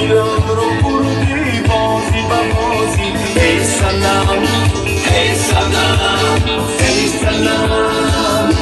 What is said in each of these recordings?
میرم رو بردی بازی با بازی. ای سلام ای سلام ای سلام.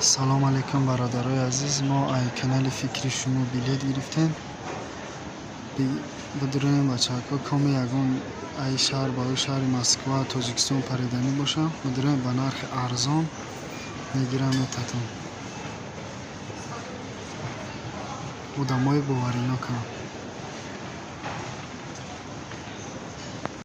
سلام علیکم برادرای عزیز. ما ای کانال فکری شما بلیت گرفتیم بدریم بچه ها کمی یکون ای شهر با شهر مسکو تاجیکستان پریدنی باشم بدریم به نرخ ارزان میگیرم تتون بودمای باوری نکنم.